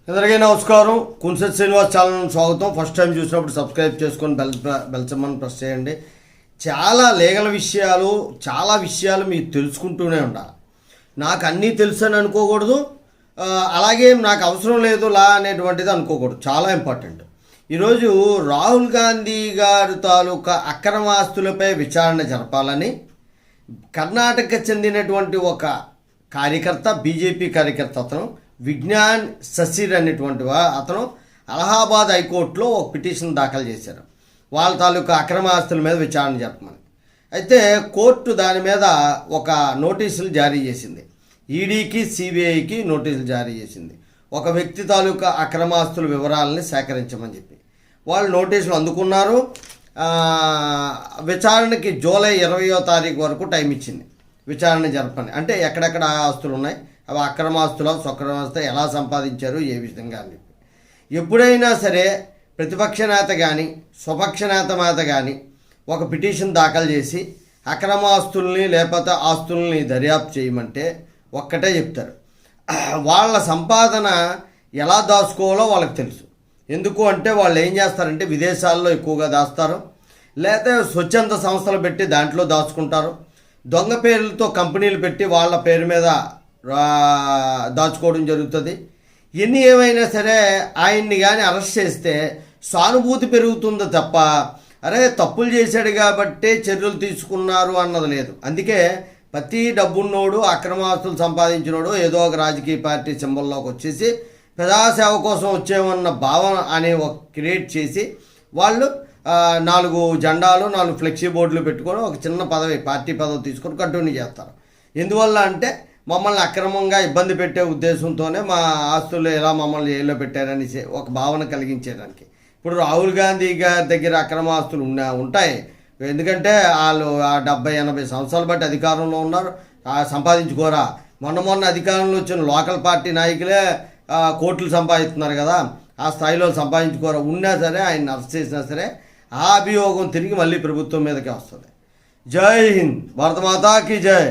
అందరికీ నమస్కారం. కుంసెట్ శ్రీనివాస్ ఛానల్ స్వాగతం. ఫస్ట్ టైం చూసినప్పుడు సబ్స్క్రైబ్ చేసుకొని బెల్ సింబల్ని ప్రెస్ చేయండి. చాలా లీగల్ విషయాలు, చాలా విషయాలు మీరు తెలుసుకుంటూనే ఉండాలి. నాకు అన్నీ తెలుసు అని అనుకోకూడదు, అలాగే నాకు అవసరం లేదు లా అనేటువంటిది అనుకోకూడదు. చాలా ఇంపార్టెంట్. ఈరోజు రాహుల్ గాంధీ గారి తాలూకా అక్రమాస్తులపై విచారణ జరపాలని కర్ణాటక చెందినటువంటి ఒక కార్యకర్త, బీజేపీ కార్యకర్త, అతను విజ్ఞాన్ ససిర్ అనేటువంటి అతను అలహాబాద్ హైకోర్టులో ఒక పిటిషన్ దాఖలు చేశారు. వాళ్ళ తాలూకా అక్రమ ఆస్తుల మీద విచారణ జరపమని. అయితే కోర్టు దాని మీద ఒక నోటీసులు జారీ చేసింది. ఈడీకి, సిబిఐకి నోటీసులు జారీ చేసింది. ఒక వ్యక్తి తాలూకా అక్రమాస్తుల వివరాలని సేకరించమని చెప్పి వాళ్ళు నోటీసులు అందుకున్నారు. విచారణకి జూలై 20వ తారీఖు వరకు టైం ఇచ్చింది విచారణ జరపని. అంటే ఎక్కడెక్కడ ఆస్తులు ఉన్నాయి, అవి అక్రమాస్తులు, సక్రమాస్తులు, ఎలా సంపాదించారు, ఏ విధంగా అని చెప్పి. ఎప్పుడైనా సరే ప్రతిపక్ష నేత కానీ స్వపక్ష నేత కానీ ఒక పిటిషన్ దాఖలు చేసి అక్రమాస్తుల్ని లేకపోతే ఆస్తుల్ని దర్యాప్తు చేయమంటే ఒక్కటే చెప్తారు, వాళ్ళ సంపాదన ఎలా దాచుకోవాలో వాళ్ళకి తెలుసు. ఎందుకు అంటే వాళ్ళు ఏం చేస్తారంటే విదేశాల్లో ఎక్కువగా దాస్తారు, లేకపోతే స్వచ్ఛంద సంస్థలు పెట్టి దాంట్లో దాచుకుంటారు, దొంగ పేర్లతో కంపెనీలు పెట్టి వాళ్ళ పేరు మీద దాచుకోవడం జరుగుతుంది. ఎన్ని ఏమైనా సరే ఆయన్ని కానీ అరెస్ట్ చేస్తే సానుభూతి పెరుగుతుందో తప్ప అరే తప్పులు చేశాడు కాబట్టి చర్యలు తీసుకున్నారు అన్నది లేదు. అందుకే ప్రతి డబ్బున్నోడు, అక్రమాస్తులు సంపాదించినోడు ఏదో ఒక రాజకీయ పార్టీ సింబల్లోకి వచ్చేసి ప్రజాసేవ కోసం వచ్చేమన్న భావన అనే ఒక క్రియేట్ చేసి వాళ్ళు 4 జెండాలు, 4 ఫ్లెక్సీ బోర్డులు పెట్టుకొని ఒక చిన్న పదవి, పార్టీ పదవి తీసుకొని కంటిన్యూ చేస్తారు. ఎందువల్ల అంటే మమ్మల్ని అక్రమంగా ఇబ్బంది పెట్టే ఉద్దేశంతోనే మా ఆస్తులు ఎలా మమ్మల్ని జైల్లో పెట్టారని ఒక భావన కలిగించేదానికి. ఇప్పుడు రాహుల్ గాంధీ గారి దగ్గర అక్రమ ఆస్తులు ఉంటాయి. ఎందుకంటే వాళ్ళు 70-80 సంవత్సరాలు బట్టి అధికారంలో ఉన్నారు, సంపాదించుకోరా. మొన్న అధికారంలో వచ్చిన లోకల్ పార్టీ నాయకులే కోట్లు సంపాదిస్తున్నారు కదా, ఆ స్థాయిలో సంపాదించుకోరా. ఉన్నా సరే ఆయన అరెస్ట్ చేసినా సరే ఆ అభియోగం తిరిగి మళ్ళీ ప్రభుత్వం మీదకే వస్తుంది. జై హింద్, భారత మాతాకి జై.